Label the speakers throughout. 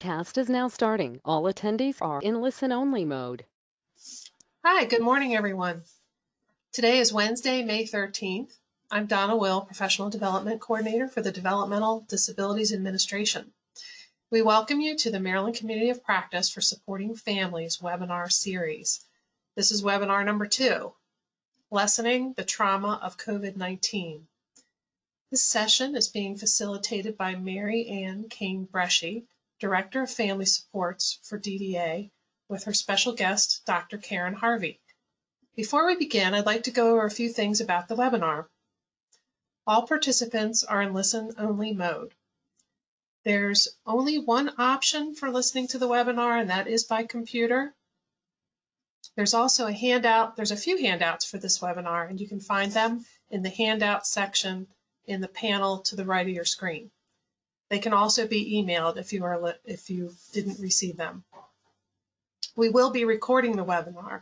Speaker 1: Webcast is now starting. All attendees are in listen-only mode.
Speaker 2: Hi, good morning, everyone. Today is Wednesday, May 13th. I'm Donna Will, Professional Development Coordinator for the Developmental Disabilities Administration. We welcome you to the Maryland Community of Practice for Supporting Families webinar series. This is webinar number 2, Lessening the Trauma of COVID-19. This session is being facilitated by Mary Ann Kane-Bresci, Director of Family Supports for DDA, with her special guest, Dr. Karyn Harvey. Before we begin, I'd like to go over a few things about the webinar. All participants are in listen-only mode. There's only one option for listening to the webinar, and that is by computer. There's also a handout. There's a few handouts for this webinar, and you can find them in the handout section in the panel to the right of your screen. They can also be emailed if you didn't receive them. We will be recording the webinar,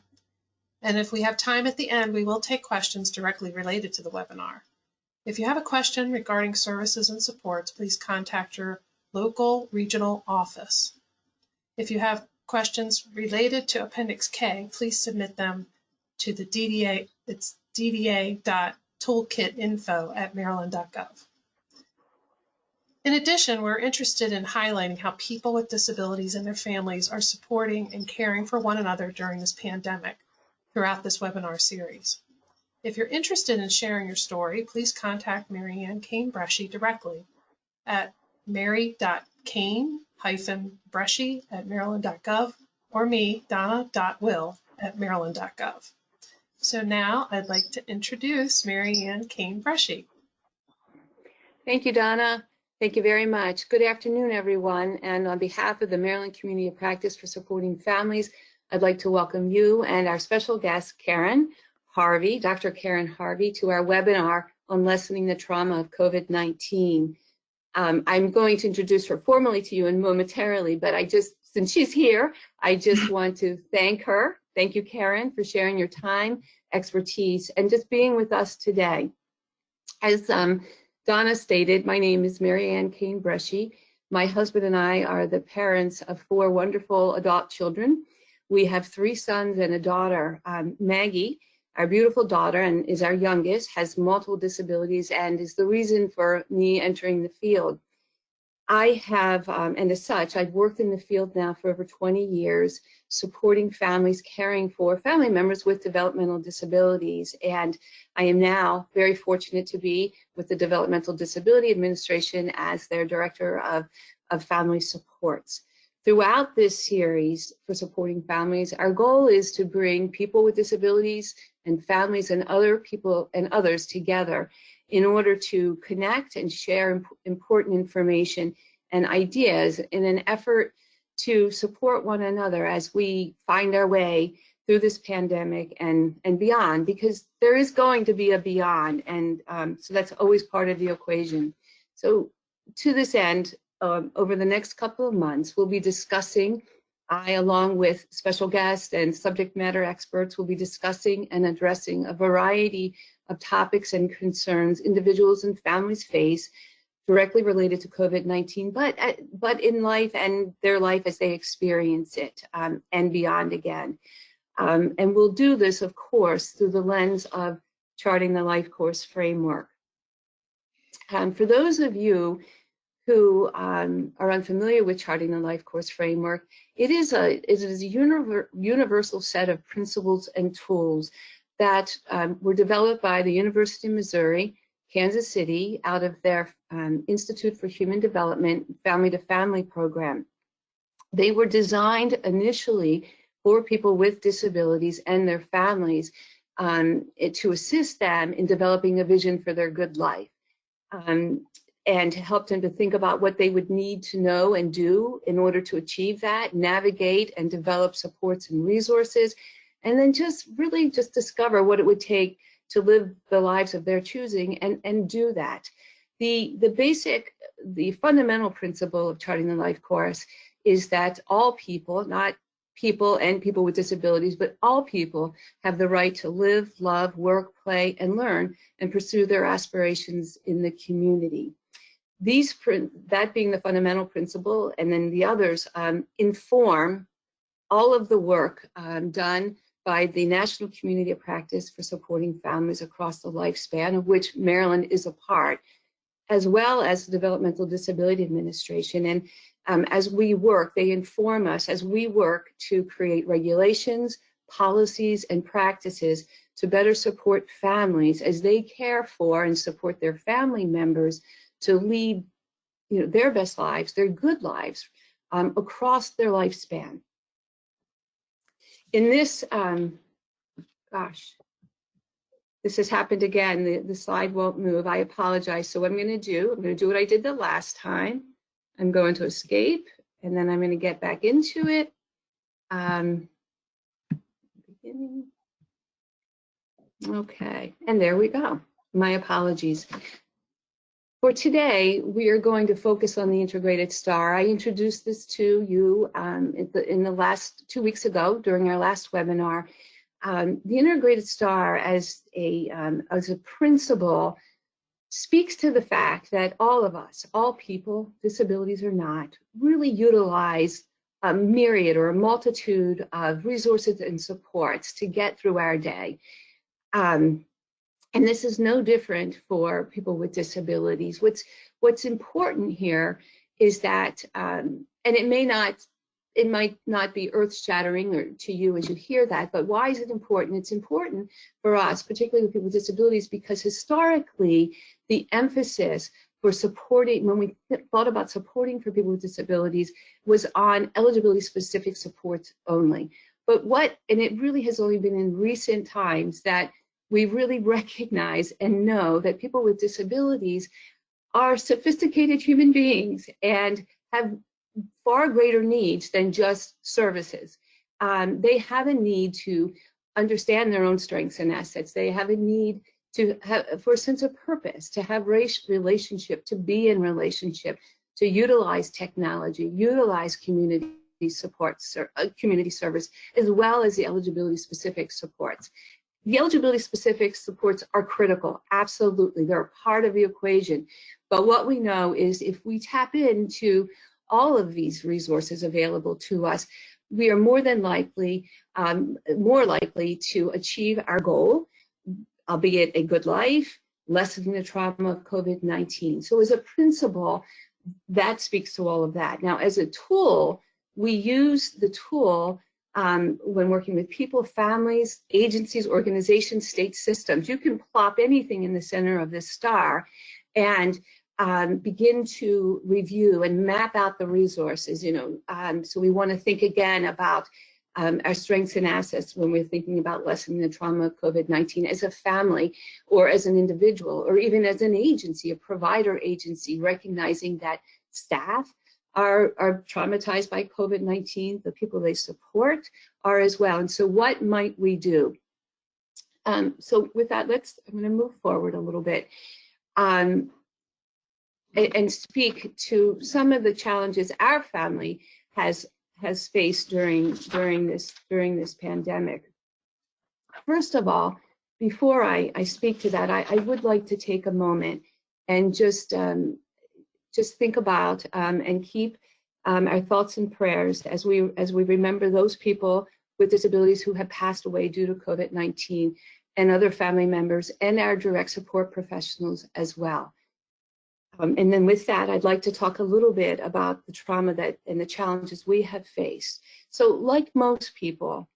Speaker 2: and if we have time at the end, we will take questions directly related to the webinar. If you have a question regarding services and supports, please contact your local regional office. If you have questions related to Appendix K, please submit them to the DDA. It's dda.toolkitinfo@maryland.gov. In addition, we're interested in highlighting how people with disabilities and their families are supporting and caring for one another during this pandemic throughout this webinar series. If you're interested in sharing your story, please contact Mary Ann Kane-Bresci directly at mary.kane-bresci@maryland.gov or me, donna.will@maryland.gov. So now I'd like to introduce Mary Ann Kane-Bresci.
Speaker 3: Thank you, Donna. Thank you very much. Good afternoon, everyone. And on behalf of the Maryland Community of Practice for Supporting Families, I'd like to welcome you and our special guest, Karyn Harvey, Dr. Karyn Harvey, to our webinar on lessening the trauma of COVID-19. I'm going to introduce her formally to you momentarily, but since she's here, I just want to thank her. Thank you, Karyn, for sharing your time, expertise, and just being with us today. As Donna stated, my name is Mary Ann Kane-Bresci. My husband and I are the parents of 4 wonderful adult children. We have 3 sons and a daughter. Maggie, our beautiful daughter, and is our youngest, has multiple disabilities and is the reason for me entering the field. I have, and as such, I've worked in the field now for over 20 years, supporting families, caring for family members with developmental disabilities. And I am now very fortunate to be with the Developmental Disability Administration as their Director of Family Supports. Throughout this series for supporting families, our goal is to bring people with disabilities and families and other people and others together in order to connect and share important information and ideas in an effort to support one another as we find our way through this pandemic and beyond, because there is going to be a beyond, and so that's always part of the equation. So to this end, over the next couple of months, we'll be discussing, I, along with special guests and subject matter experts, will be discussing and addressing a variety of topics and concerns individuals and families face directly related to COVID-19, but in life and their life as they experience it, and beyond again. And we'll do this, of course, through the lens of charting the life course framework. For those of you who are unfamiliar with charting the life course framework, it is a universal set of principles and tools that were developed by the University of Missouri, Kansas City, out of their Institute for Human Development Family-to-Family program. They were designed initially for people with disabilities and their families to assist them in developing a vision for their good life. And to help them to think about what they would need to know and do in order to achieve that, navigate and develop supports and resources, and then just really just discover what it would take to live the lives of their choosing and do that. The fundamental principle of charting the life course is that all people, not people and people with disabilities, but all people have the right to live, love, work, play, and learn and pursue their aspirations in the community. that being the fundamental principle, and then the others inform all of the work done by the National Community of Practice for Supporting Families across the lifespan, of which Maryland is a part, as well as the Developmental Disability Administration. And as we work, they inform us as we work to create regulations, policies, and practices to better support families as they care for and support their family members to lead, their best lives, their good lives across their lifespan. In this, this has happened again. The slide won't move. I apologize. So what I'm going to do what I did the last time. I'm going to escape, and then I'm going to get back into it. Okay, and there we go. My apologies. For today, we are going to focus on the integrated STAR. I introduced this to you in the last 2 weeks ago during our last webinar. The integrated STAR as a principle speaks to the fact that all of us, all people, disabilities or not, really utilize a myriad or a multitude of resources and supports to get through our day. And this is no different for people with disabilities. What's important here is that, and it might not be earth-shattering to you as you hear that, but why is it important? It's important for us, particularly with people with disabilities, because historically, the emphasis for supporting, when we thought about supporting for people with disabilities, was on eligibility-specific supports only. And it really has only been in recent times that we really recognize and know that people with disabilities are sophisticated human beings and have far greater needs than just services. They have a need to understand their own strengths and assets. They have a need for a sense of purpose, to have relationship, to be in relationship, to utilize technology, utilize community support, community service, as well as the eligibility-specific supports. The eligibility-specific supports are critical, absolutely. They're a part of the equation. But what we know is if we tap into all of these resources available to us, we are more likely to achieve our goal, albeit a good life, lessening the trauma of COVID-19. So as a principle, that speaks to all of that. Now, as a tool, we use the tool when working with people, families, agencies, organizations, state systems. You can plop anything in the center of this star and begin to review and map out the resources. So we want to think again about our strengths and assets when we're thinking about lessening the trauma of COVID-19 as a family or as an individual or even as an agency, a provider agency, recognizing that staff are traumatized by COVID-19, the people they support are as well. And so what might we do? So with that, I'm going to move forward a little bit and speak to some of the challenges our family has faced during this pandemic. First of all, before I speak to that, I would like to take a moment and just think about and keep our thoughts and prayers as we remember those people with disabilities who have passed away due to COVID-19 and other family members and our direct support professionals as well. And then with that, I'd like to talk a little bit about the trauma and the challenges we have faced. So like most people,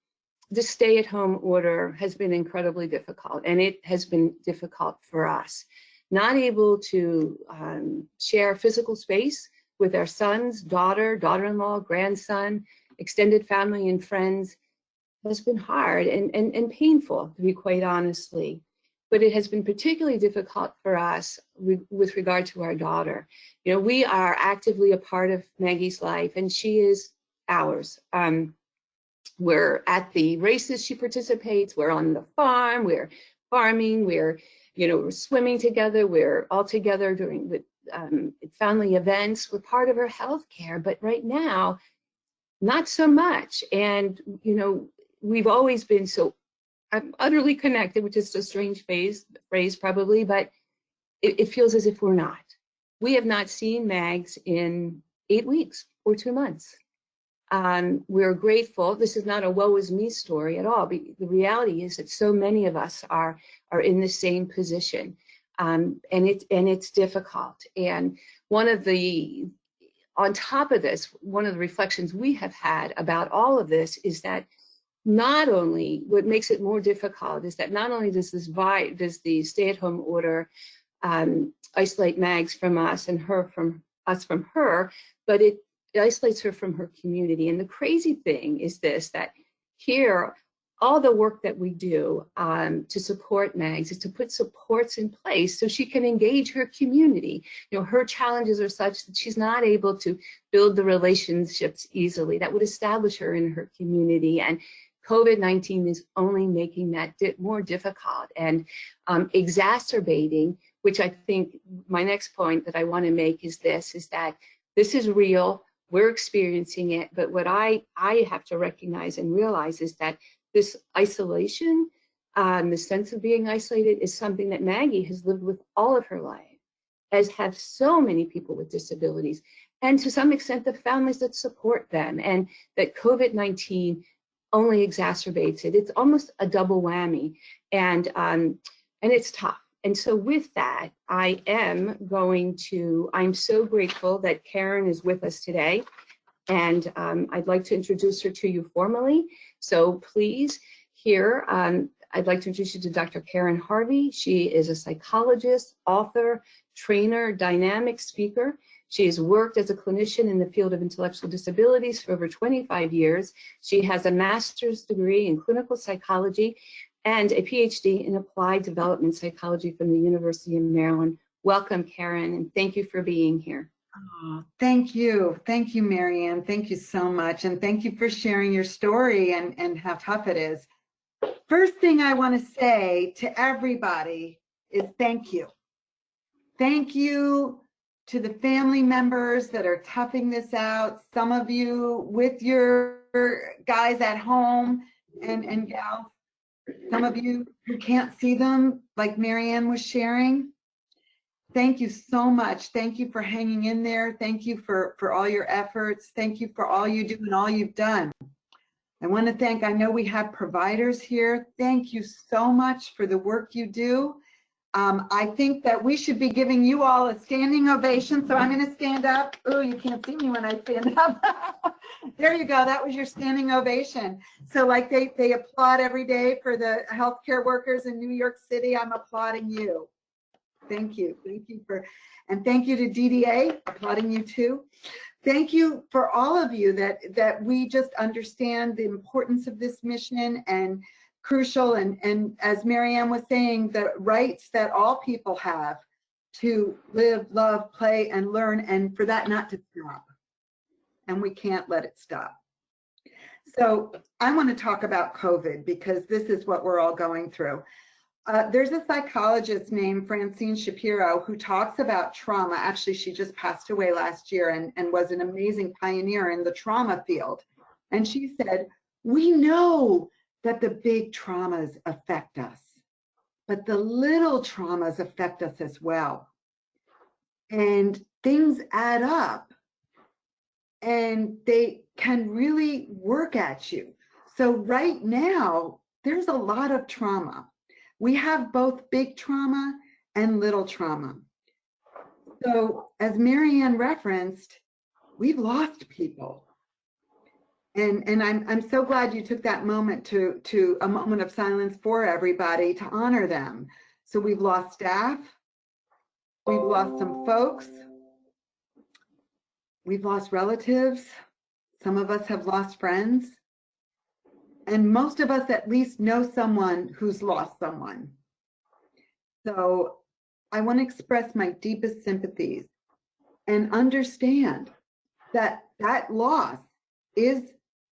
Speaker 3: the stay-at-home order has been incredibly difficult, and it has been difficult for us. Not able to share physical space with our sons, daughter-in-law, grandson, extended family and friends has been hard and painful, to be quite honestly. But it has been particularly difficult for us with regard to our daughter. We are actively a part of Maggie's life, and she is ours. We're at the races she participates, we're on the farm, we're farming, we're swimming together, we're all together during family events, we're part of her health care, but right now, not so much. And, we've always been so utterly connected, which is a strange phrase probably, but it feels as if we're not. we have not seen Mags in 8 weeks or 2 months. We're grateful. This is not a woe is me story at all. The reality is that so many of us are in the same position, and it's difficult. And on top of this, one of the reflections we have had about all of this is that not only what makes it more difficult is that not only does the stay-at-home order isolate Mags from us and her from us from her, but it isolates her from her community. And the crazy thing is this, that here, all the work that we do to support Mags is to put supports in place so she can engage her community. You know, her challenges are such that she's not able to build the relationships easily that would establish her in her community. And COVID-19 is only making that more difficult and exacerbating, which I think my next point that I want to make is this, is that this is real. We're experiencing it, but what I have to recognize and realize is that this isolation, the sense of being isolated, is something that Maggie has lived with all of her life, as have so many people with disabilities, and to some extent the families that support them, and that COVID-19 only exacerbates it. It's almost a double whammy, and it's tough. And so with that, I'm so grateful that Karyn is with us today. And I'd like to introduce her to you formally. So please, here, I'd like to introduce you to Dr. Karyn Harvey. She is a psychologist, author, trainer, dynamic speaker. She has worked as a clinician in the field of intellectual disabilities for over 25 years. She has a master's degree in clinical psychology and a Ph.D. in applied development psychology from the University of Maryland. Welcome, Karyn, and thank you for being here.
Speaker 4: Oh, thank you. Thank you, Marianne. Thank you so much. And thank you for sharing your story and how tough it is. First thing I want to say to everybody is thank you. Thank you to the family members that are toughing this out. Some of you with your guys at home and gals. Some of you who can't see them, like Marianne was sharing. Thank you so much. Thank you for hanging in there. Thank you for all your efforts. Thank you for all you do and all you've done. I want to thank, I know we have providers here. Thank you so much for the work you do. I think that we should be giving you all a standing ovation. So I'm going to stand up. Oh, you can't see me when I stand up. There you go. That was your standing ovation. So like they applaud every day for the healthcare workers in New York City, I'm applauding you. Thank you. Thank you and thank you to DDA, applauding you too. Thank you for all of you that we just understand the importance of this mission and crucial, and as Marianne was saying, the rights that all people have to live, love, play, and learn, and for that not to stop. And we can't let it stop. So I want to talk about COVID because this is what we're all going through. There's a psychologist named Francine Shapiro who talks about trauma. Actually, she just passed away last year and was an amazing pioneer in the trauma field. And she said, we know that the big traumas affect us, but the little traumas affect us as well. And things add up and they can really work at you. So right now, there's a lot of trauma. We have both big trauma and little trauma. So as Marianne referenced, we've lost people. And I'm so glad you took that moment to a moment of silence for everybody to honor them. So we've lost staff, we've lost some folks, we've lost relatives, some of us have lost friends, and most of us at least know someone who's lost someone. So I want to express my deepest sympathies and understand that that loss is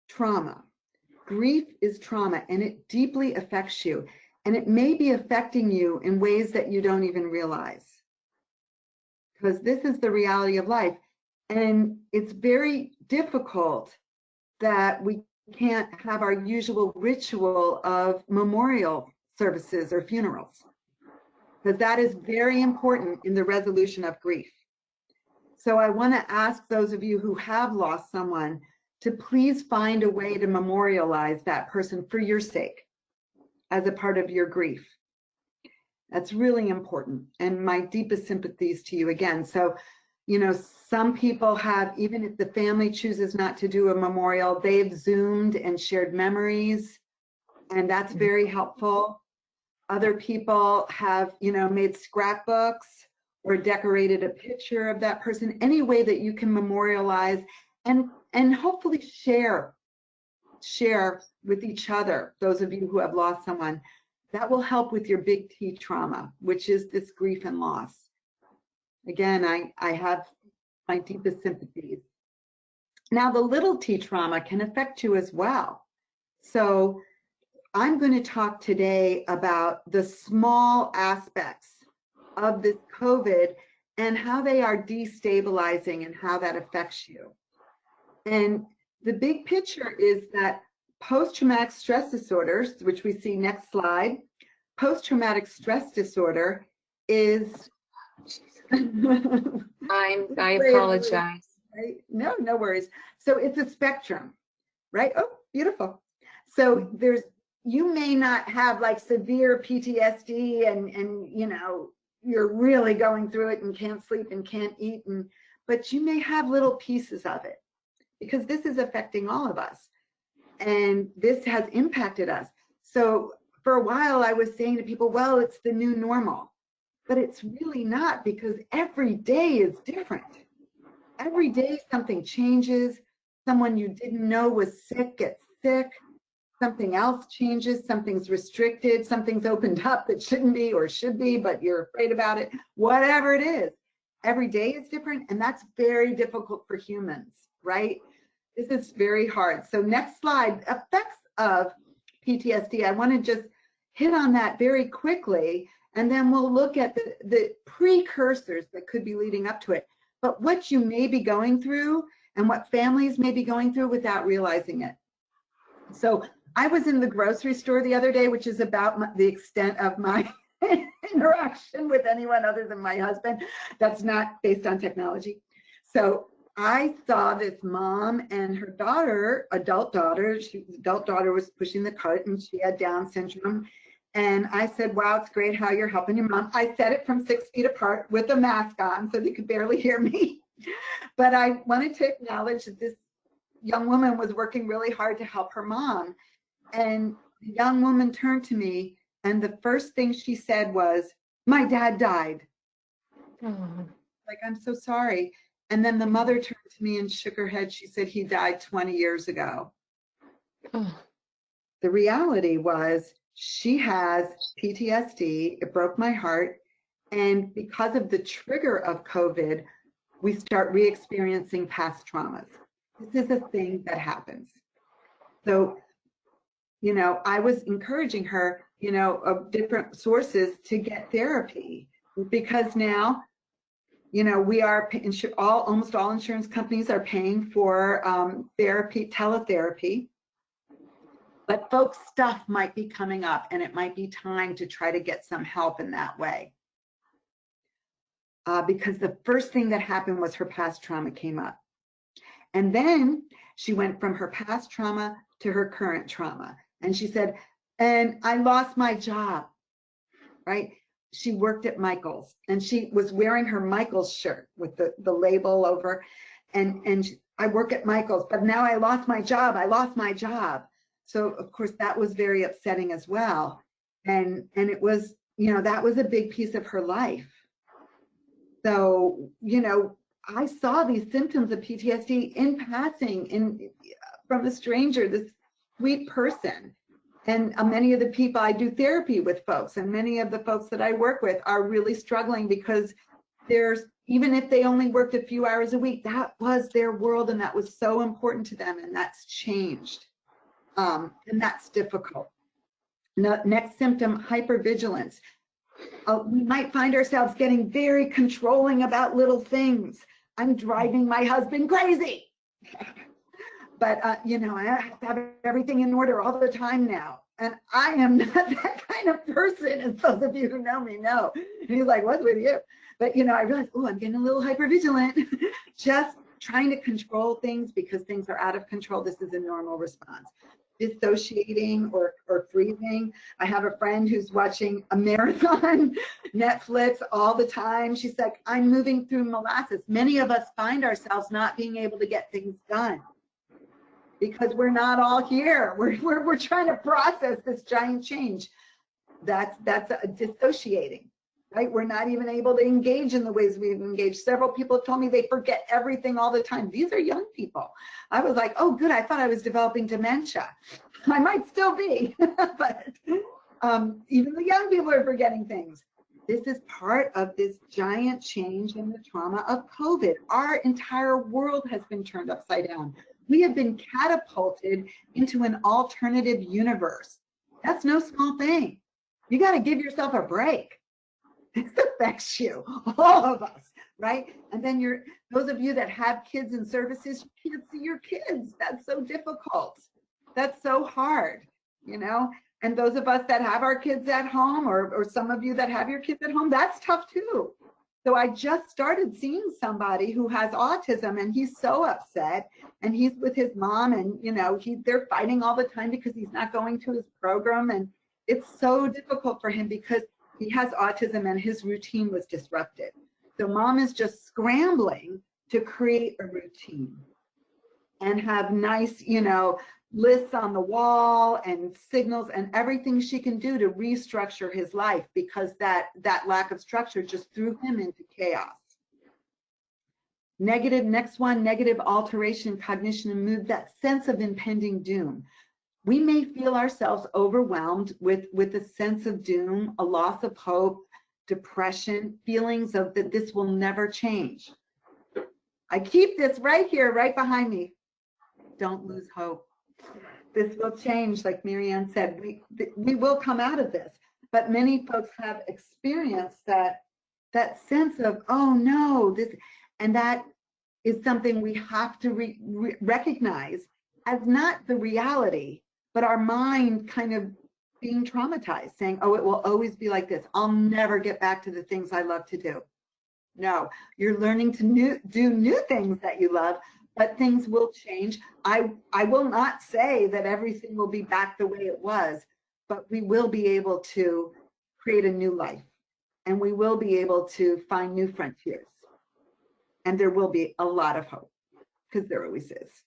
Speaker 4: trauma. Grief is trauma, and it deeply affects you, and it may be affecting you in ways that you don't even realize, because this is the reality of life. And it's very difficult that we can't have our usual ritual of memorial services or funerals, because that is very important in the resolution of grief. So I want to ask those of you who have lost someone to please find a way to memorialize that person for your sake as a part of your grief. That's really important. And my deepest sympathies to you again. So, you know, some people have, even if the family chooses not to do a memorial, they've Zoomed and shared memories, and that's very helpful. Other people have, you know, made scrapbooks or decorated a picture of that person, any way that you can memorialize and hopefully share with each other, those of you who have lost someone. That will help with your big T trauma, which is this grief and loss. Again, I have my deepest sympathies. Now, the little T trauma can affect you as well. So I'm going to talk today about the small aspects of this COVID and how they are destabilizing and how that affects you. And the big picture is that post-traumatic stress disorders, which we see next slide, post-traumatic stress disorder is
Speaker 3: I apologize.
Speaker 4: Right? No worries. So it's a spectrum, right? Oh, beautiful. So you may not have like severe PTSD and you know, you're really going through it and can't sleep and can't eat, but you may have little pieces of it because this is affecting all of us. And this has impacted us. So for a while I was saying to people, well, it's the new normal, but it's really not, because every day is different. Every day something changes. Someone you didn't know was sick gets sick. Something else changes. Something's restricted. Something's opened up that shouldn't be or should be, but you're afraid about it. Whatever it is, every day is different, and that's very difficult for humans, right? This is very hard. So next slide, effects of PTSD. I want to just hit on that very quickly, and then we'll look at the precursors that could be leading up to it. But what you may be going through and what families may be going through without realizing it. So I was in the grocery store the other day, which is about the extent of my interaction with anyone other than my husband. That's not based on technology. So I saw this mom and her daughter, adult daughter was pushing the cart and she had Down syndrome. And I said, wow, it's great how you're helping your mom. I said it from 6 feet apart with a mask on so they could barely hear me. But I wanted to acknowledge that this young woman was working really hard to help her mom. And the young woman turned to me and the first thing she said was, my dad died.
Speaker 3: Oh.
Speaker 4: Like, I'm so sorry. And then the mother turned to me and shook her head. She said, he died 20 years ago.
Speaker 3: Oh.
Speaker 4: The reality was she has PTSD. It broke my heart. And because of the trigger of COVID, we start re-experiencing past traumas. This is a thing that happens. So, you know, I was encouraging her, you know, of different sources to get therapy, because now, you know, we are almost all insurance companies are paying for therapy, teletherapy. But folks' stuff might be coming up and it might be time to try to get some help in that way. Because the first thing that happened was her past trauma came up. And then she went from her past trauma to her current trauma. And she said, and I lost my job, right? She worked at Michael's and she was wearing her Michael's shirt with the label over. I work at Michael's, but now I lost my job. I lost my job. So of course that was very upsetting as well. And it was, you know, that was a big piece of her life. So, you know, I saw these symptoms of PTSD in passing from a stranger, this sweet person. And many of the people I do therapy with folks, and many of the folks that I work with are really struggling because even if they only worked a few hours a week, that was their world and that was so important to them, and that's changed. And that's difficult. Next symptom, hypervigilance. We might find ourselves getting very controlling about little things. I'm driving my husband crazy. But, you know, I have to have everything in order all the time now. And I am not that kind of person, as those of you who know me know. And he's like, what's with you? But, you know, I realized, oh, I'm getting a little hypervigilant. Just trying to control things because things are out of control. This is a normal response. Dissociating or freezing. I have a friend who's watching a marathon Netflix all the time. She's like, I'm moving through molasses. Many of us find ourselves not being able to get things done because we're not all here. We're trying to process this giant change. That's dissociating, right? We're not even able to engage in the ways we've engaged. Several people have told me they forget everything all the time. These are young people. I was like, oh, good. I thought I was developing dementia. I might still be, but even the young people are forgetting things. This is part of this giant change in the trauma of COVID. Our entire world has been turned upside down. We have been catapulted into an alternative universe. That's no small thing. You got to give yourself a break. This affects you, all of us, right? And then those of you that have kids in services, you can't see your kids. That's so difficult. That's so hard, you know? And those of us that have our kids at home, or some of you that have your kids at home, that's tough too. So I just started seeing somebody who has autism, and he's so upset, and he's with his mom, and you know, they're fighting all the time because he's not going to his program, and it's so difficult for him because he has autism and his routine was disrupted. So mom is just scrambling to create a routine and have nice, you know, lists on the wall and signals and everything she can do to restructure his life, because that lack of structure just threw him into chaos. Negative, next one, negative alteration, cognition, and mood, that sense of impending doom. We may feel ourselves overwhelmed with a sense of doom, a loss of hope, depression, feelings of that this will never change. I keep this right here, right behind me. Don't lose hope. This will change, like Marianne said. We will come out of this. But many folks have experienced that sense of, oh no, this, and that is something we have to recognize as not the reality, but our mind kind of being traumatized, saying, oh, it will always be like this. I'll never get back to the things I love to do. No, you're learning to do new things that you love, but things will change. I will not say that everything will be back the way it was, but we will be able to create a new life, and we will be able to find new frontiers. And there will be a lot of hope, because there always is.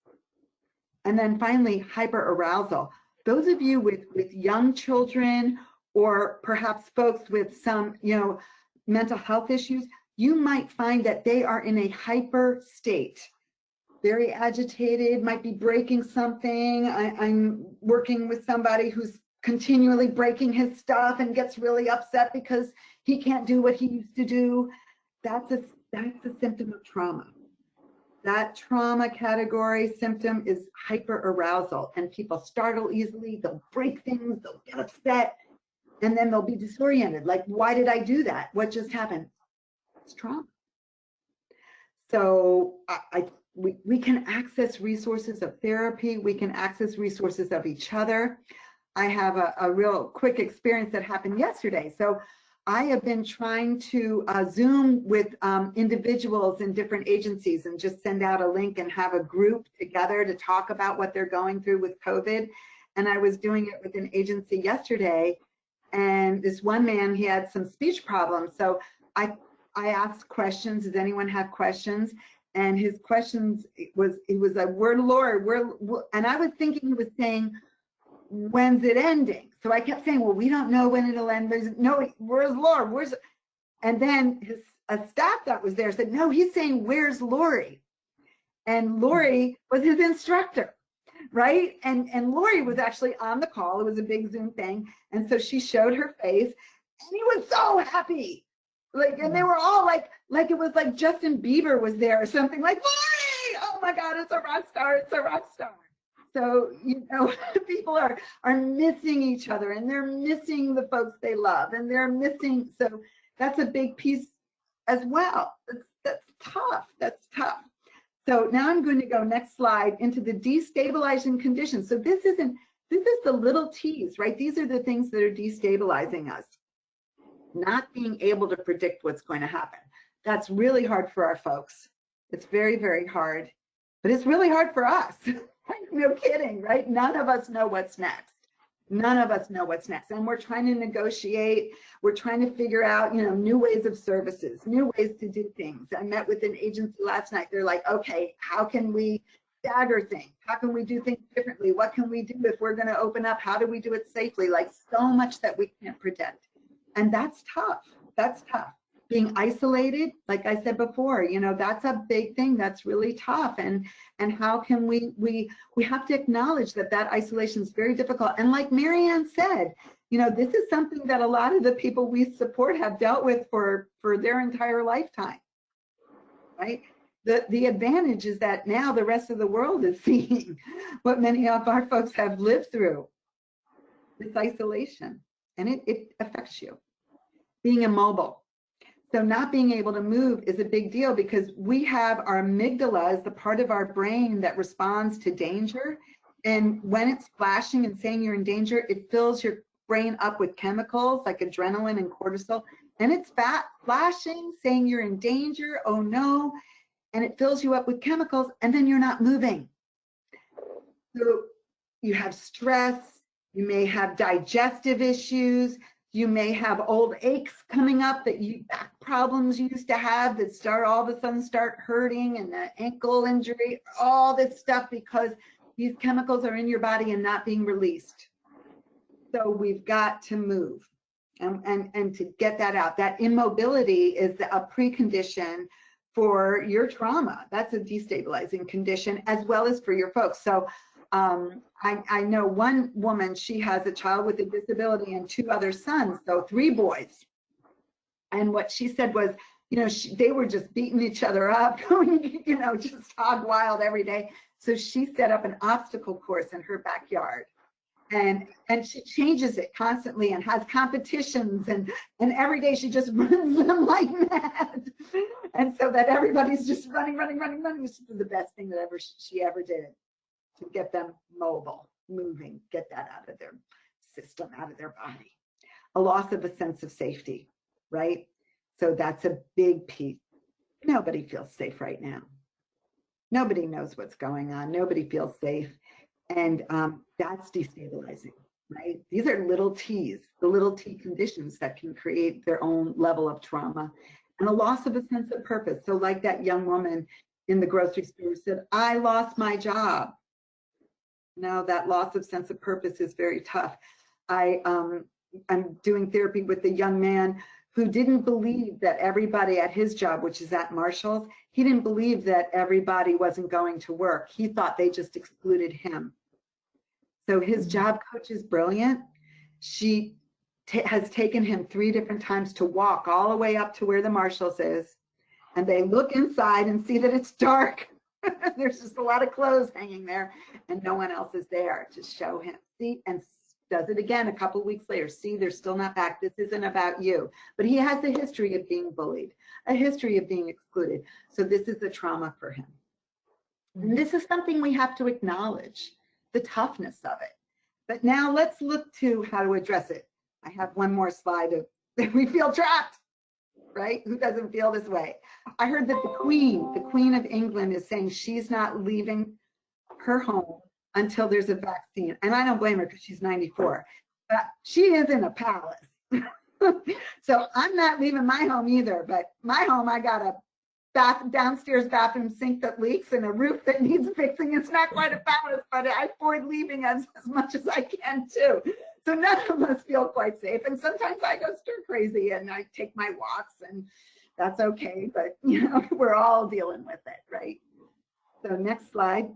Speaker 4: And then finally, hyperarousal. Those of you with young children, or perhaps folks with some, you know, mental health issues, you might find that they are in a hyper state, very agitated, might be breaking something. I'm working with somebody who's continually breaking his stuff and gets really upset because he can't do what he used to do. That's a symptom of trauma. That trauma category symptom is hyperarousal, and people startle easily, they'll break things, they'll get upset, and then they'll be disoriented. Like, why did I do that? What just happened? It's trauma. So we can access resources of therapy, we can access resources of each other. I have a real quick experience that happened yesterday. So I have been trying to Zoom with individuals in different agencies and just send out a link and have a group together to talk about what they're going through with COVID. And I was doing it with an agency yesterday, and this one man, he had some speech problems. So I asked questions. Does anyone have questions? And his questions he was like, "Where's Lord? And I was thinking he was saying, when's it ending? So I kept saying, well, we don't know when it'll end. No, where's Lord? And then a staff that was there said, no, he's saying, where's Lori? And Lori was his instructor, right? And Lori was actually on the call. It was a big Zoom thing. And so she showed her face, and he was so happy. Like, and they were all like it was like Justin Bieber was there or something, like, Lori, oh my God, it's a rock star, it's a rock star. So, you know, people are missing each other, and they're missing the folks they love, and they're missing, so that's a big piece as well. That's tough, that's tough. So now I'm going to go, next slide, into the destabilizing conditions. So this This is the little T's, right? These are the things that are destabilizing us. Not being able to predict what's going to happen. That's really hard for our folks. It's very, very hard, but it's really hard for us. No kidding, right? None of us know what's next. None of us know what's next. And we're trying to negotiate. We're trying to figure out, new ways of services, new ways to do things. I met with an agency last night. They're like, okay, how can we stagger things? How can we do things differently? What can we do if we're going to open up? How do we do it safely? Like so much that we can't predict. And that's tough. That's tough. Being isolated, like I said before, that's a big thing. That's really tough. And how can we have to acknowledge that isolation is very difficult. And like Marianne said, this is something that a lot of the people we support have dealt with for their entire lifetime, right? The advantage is that now the rest of the world is seeing what many of our folks have lived through, this isolation. And it affects you. Being immobile. So not being able to move is a big deal because we have our amygdala is the part of our brain that responds to danger. And when it's flashing and saying you're in danger, it fills your brain up with chemicals like adrenaline and cortisol. And it's flashing, saying you're in danger, oh no, and it fills you up with chemicals, and then you're not moving. So you have stress. You may have digestive issues. You may have old aches coming up back problems you used to have that all of a sudden start hurting, and the ankle injury, all this stuff because these chemicals are in your body and not being released. So we've got to move and to get that out. That immobility is a precondition for your trauma. That's a destabilizing condition as well as for your folks. So I know one woman, she has a child with a disability and 2 other sons, so 3 boys. And what she said was, they were just beating each other up, just hog wild every day. So she set up an obstacle course in her backyard. And she changes it constantly and has competitions, and every day she just runs them like mad. And so that everybody's just running. This is the best thing that she ever did. To get them mobile, moving, get that out of their system, out of their body. A loss of a sense of safety, right? So that's a big piece. Nobody feels safe right now. Nobody knows what's going on. Nobody feels safe. And that's destabilizing, right? These are little T's, the little T conditions that can create their own level of trauma. And a loss of a sense of purpose. So like that young woman in the grocery store said, I lost my job. Now that loss of sense of purpose is very tough. I'm doing therapy with a young man who didn't believe that everybody at his job, which is at Marshall's, he didn't believe that everybody wasn't going to work. He thought they just excluded him. So his job coach is brilliant. She has taken him 3 different times to walk all the way up to where the Marshall's is. And they look inside and see that it's dark. There's just a lot of clothes hanging there and no one else is there to show him. See, and does it again a couple of weeks later. See, they're still not back. This isn't about you. But he has a history of being bullied, a history of being excluded. So this is a trauma for him. And this is something we have to acknowledge, the toughness of it. But now let's look to how to address it. I have one more slide of we feel trapped. Right? Who doesn't feel this way? I heard that the Queen of England is saying she's not leaving her home until there's a vaccine. And I don't blame her because she's 94. But she is in a palace. So I'm not leaving my home either. But my home, I got a downstairs bathroom sink that leaks and a roof that needs fixing. It's not quite a palace, but I avoid leaving as much as I can too. So none of us feel quite safe. And sometimes I go stir crazy and I take my walks and that's okay. But we're all dealing with it, right? So next slide.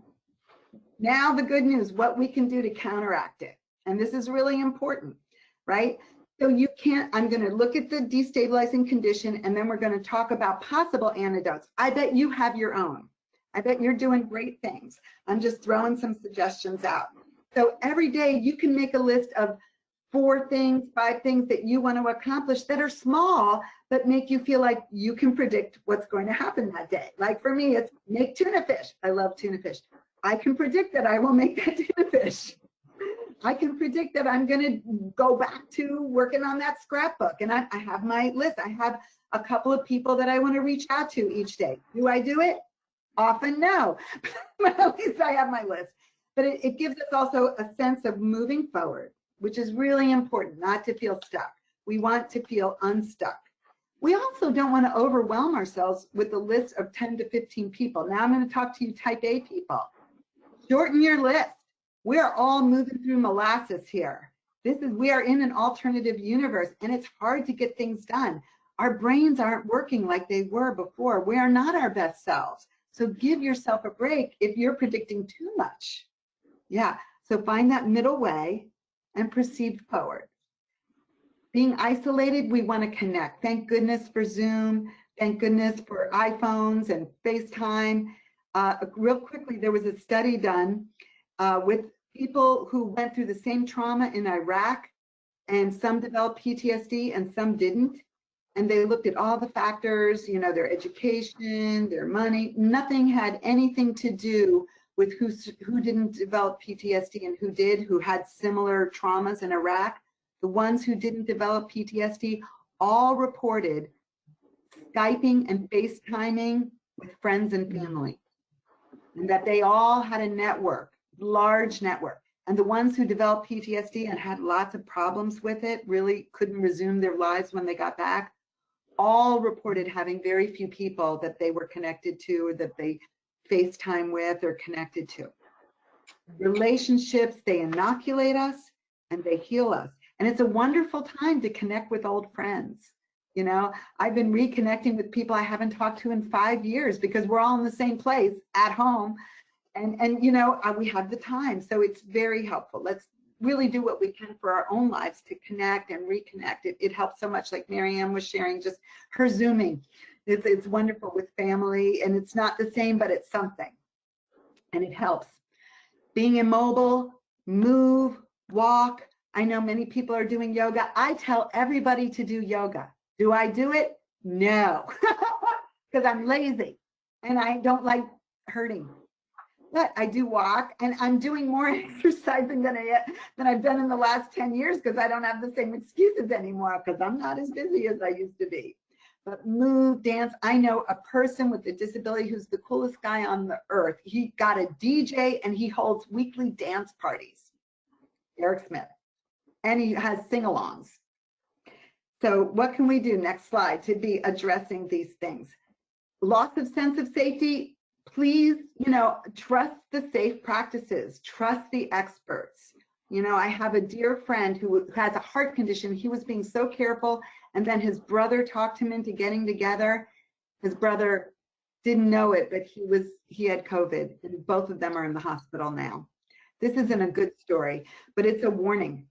Speaker 4: Now the good news, what we can do to counteract it. And this is really important, right? So you can't, I'm going to look at the destabilizing condition and then we're going to talk about possible antidotes. I bet you have your own. I bet you're doing great things. I'm just throwing some suggestions out. So every day you can make a list of 4 things, 5 things that you want to accomplish that are small, but make you feel like you can predict what's going to happen that day. Like for me, it's make tuna fish. I love tuna fish. I can predict that I will make that tuna fish. I can predict that I'm going to go back to working on that scrapbook. And I have my list. I have a couple of people that I want to reach out to each day. Do I do it? Often no, but at least I have my list. But it gives us also a sense of moving forward, which is really important, not to feel stuck. We want to feel unstuck. We also don't want to overwhelm ourselves with a list of 10 to 15 people. Now I'm going to talk to you type A people. Shorten your list. We're all moving through molasses here. We are in an alternative universe, and it's hard to get things done. Our brains aren't working like they were before. We are not our best selves. So give yourself a break if you're predicting too much. Yeah, so find that middle way and proceed forward. Being isolated, we want to connect. Thank goodness for Zoom. Thank goodness for iPhones and FaceTime. Real quickly, there was a study done with people who went through the same trauma in Iraq, and some developed PTSD and some didn't. And they looked at all the factors, you know, their education, their money. Nothing had anything to do with who didn't develop PTSD and who did, who had similar traumas in Iraq. The ones who didn't develop PTSD all reported Skyping and FaceTiming with friends and family, and that they all had a network, large network. And the ones who developed PTSD and had lots of problems with it, really couldn't resume their lives when they got back, all reported having very few people that they were connected to or that they FaceTime with or connected to. Relationships, they inoculate us and they heal us. And it's a wonderful time to connect with old friends. You know, I've been reconnecting with people I haven't talked to in 5 years because we're all in the same place at home. And you know, we have the time. So it's very helpful. Let's really do what we can for our own lives to connect and reconnect. It helps so much, like Marianne was sharing, just her Zooming. It's wonderful with family, and it's not the same, but it's something. And it helps. Being immobile, move, walk. I know many people are doing yoga. I tell everybody to do yoga. Do I do it? No, because I'm lazy and I don't like hurting. But I do walk, and I'm doing more exercising than I've done in the last 10 years because I don't have the same excuses anymore because I'm not as busy as I used to be. But move, dance. I know a person with a disability who's the coolest guy on the earth. He got a DJ and he holds weekly dance parties, Eric Smith, and he has sing-alongs. So what can we do, next slide, to be addressing these things? Loss of sense of safety, please, you know, trust the safe practices, trust the experts. You know, I have a dear friend who has a heart condition. He was being so careful, and then his brother talked him into getting together. His brother didn't know it, but he had COVID, and both of them are in the hospital now. This isn't a good story, but it's a warning.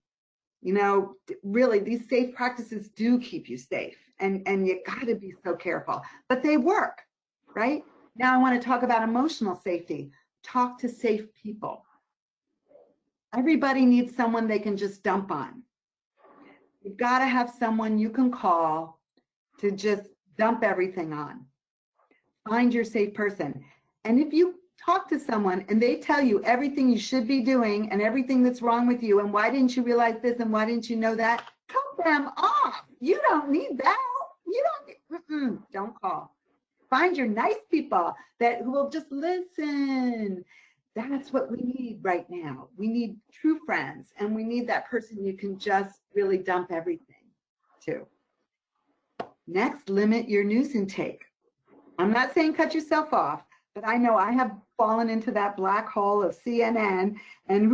Speaker 4: You know, really, these safe practices do keep you safe, and you got to be so careful, but they work, right? Now I want to talk about emotional safety. Talk to safe people. Everybody needs someone they can just dump on. You've got to have someone you can call to just dump everything on. Find your safe person. And if you talk to someone and they tell you everything you should be doing and everything that's wrong with you and why didn't you realize this and why didn't you know that, cut them off. You don't need that. You don't call. Find your nice people who will just listen. That's what we need right now. We need true friends, and we need that person you can just really dump everything to. Next, limit your news intake. I'm not saying cut yourself off, but I know I have fallen into that black hole of CNN and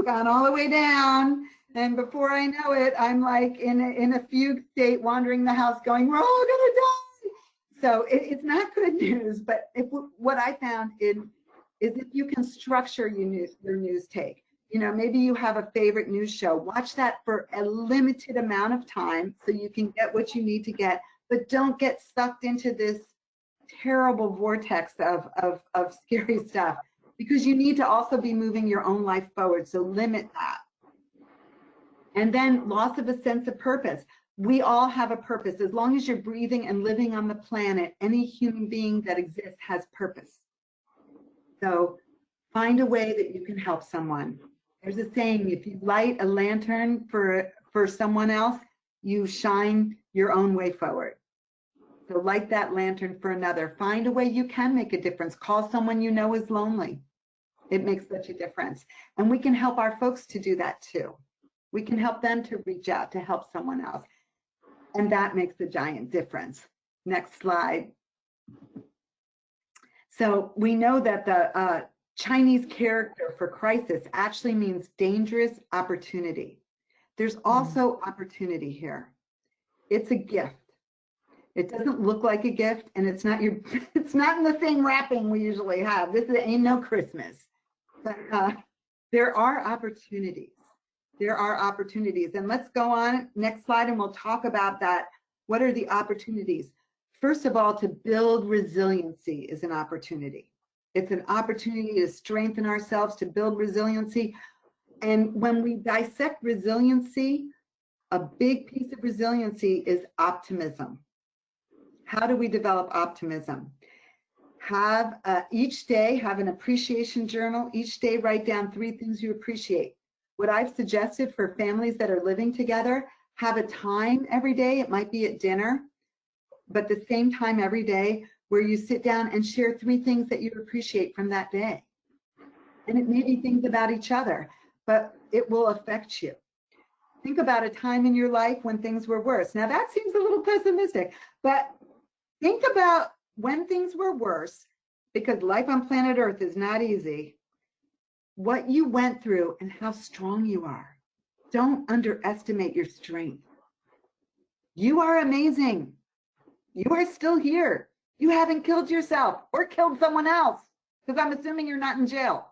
Speaker 4: gone all the way down. And before I know it, I'm like in a fugue state, wandering the house going, we're all gonna die. So it's not good news, but what I found is if you can structure your news take. You know, maybe you have a favorite news show. Watch that for a limited amount of time so you can get what you need to get, but don't get sucked into this terrible vortex of scary stuff, because you need to also be moving your own life forward. So limit that. And then loss of a sense of purpose. We all have a purpose. As long as you're breathing and living on the planet, any human being that exists has purpose. So find a way that you can help someone. There's a saying, if you light a lantern for someone else, you shine your own way forward. So light that lantern for another. Find a way you can make a difference. Call someone you know is lonely. It makes such a difference. And we can help our folks to do that too. We can help them to reach out to help someone else. And that makes a giant difference. Next slide. So we know that the Chinese character for crisis actually means dangerous opportunity. There's also opportunity here. It's a gift. It doesn't look like a gift, and it's not in the same wrapping we usually have. This ain't no Christmas. But there are opportunities. There are opportunities. And let's go on, next slide, and we'll talk about that. What are the opportunities? First of all, to build resiliency is an opportunity. It's an opportunity to strengthen ourselves, to build resiliency. And when we dissect resiliency, a big piece of resiliency is optimism. How do we develop optimism? Have each day, have an appreciation journal. Each day, write down 3 things you appreciate. What I've suggested for families that are living together, have a time every day. It might be at dinner, but the same time every day where you sit down and share 3 things that you appreciate from that day. And it may be things about each other, but it will affect you. Think about a time in your life when things were worse. Now that seems a little pessimistic, but think about when things were worse, because life on planet Earth is not easy, what you went through and how strong you are. Don't underestimate your strength. You are amazing. You are still here. You haven't killed yourself or killed someone else, because I'm assuming you're not in jail.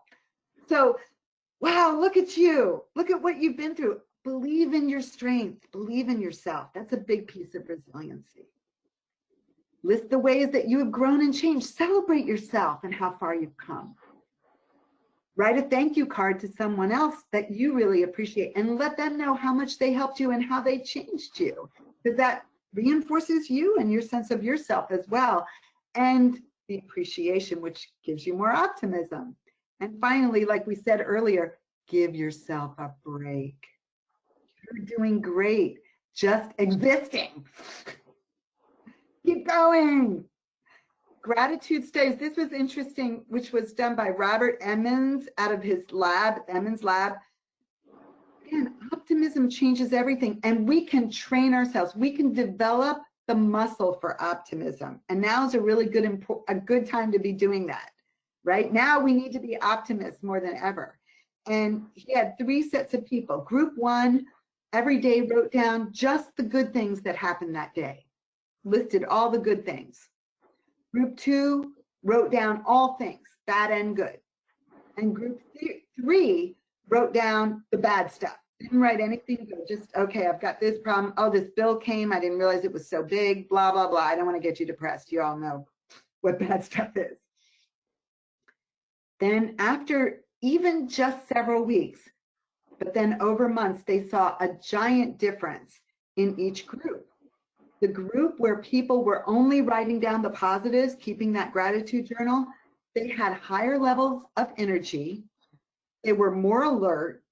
Speaker 4: So, wow, look at you. Look at what you've been through. Believe in your strength. Believe in yourself. That's a big piece of resiliency. List the ways that you have grown and changed. Celebrate yourself and how far you've come. Write a thank you card to someone else that you really appreciate and let them know how much they helped you and how they changed you, because that reinforces you and your sense of yourself as well, and the appreciation, which gives you more optimism. And finally, like we said earlier, give yourself a break. You're doing great, just existing. Keep going. Gratitude stays. This was interesting, which was done by Robert Emmons out of his lab, Emmons Lab. Again, optimism changes everything, and we can train ourselves. We can develop the muscle for optimism, and now is a really good time to be doing that. Right now, we need to be optimists more than ever. And he had 3 sets of people. Group 1, every day wrote down just the good things that happened that day, listed all the good things. Group 2 wrote down all things, bad and good. And group 3 wrote down the bad stuff. Didn't write anything good, just, okay, I've got this problem. Oh, this bill came, I didn't realize it was so big, blah, blah, blah. I don't want to get you depressed. You all know what bad stuff is. Then after even just several weeks, but then over months, they saw a giant difference in each group. The group where people were only writing down the positives, keeping that gratitude journal, they had higher levels of energy, they were more alert,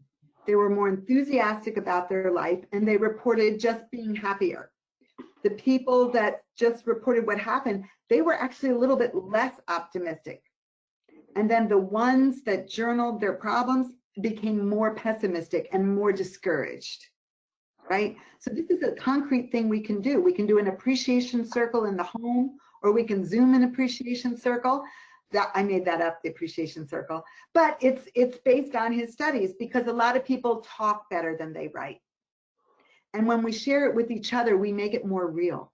Speaker 4: they were more enthusiastic about their life, and they reported just being happier. The people that just reported what happened, they were actually a little bit less optimistic. And then the ones that journaled their problems became more pessimistic and more discouraged. Right? So this is a concrete thing we can do. We can do an appreciation circle in the home, or we can Zoom an appreciation circle. I made that up, the appreciation circle, but it's based on his studies, because a lot of people talk better than they write. And when we share it with each other, we make it more real.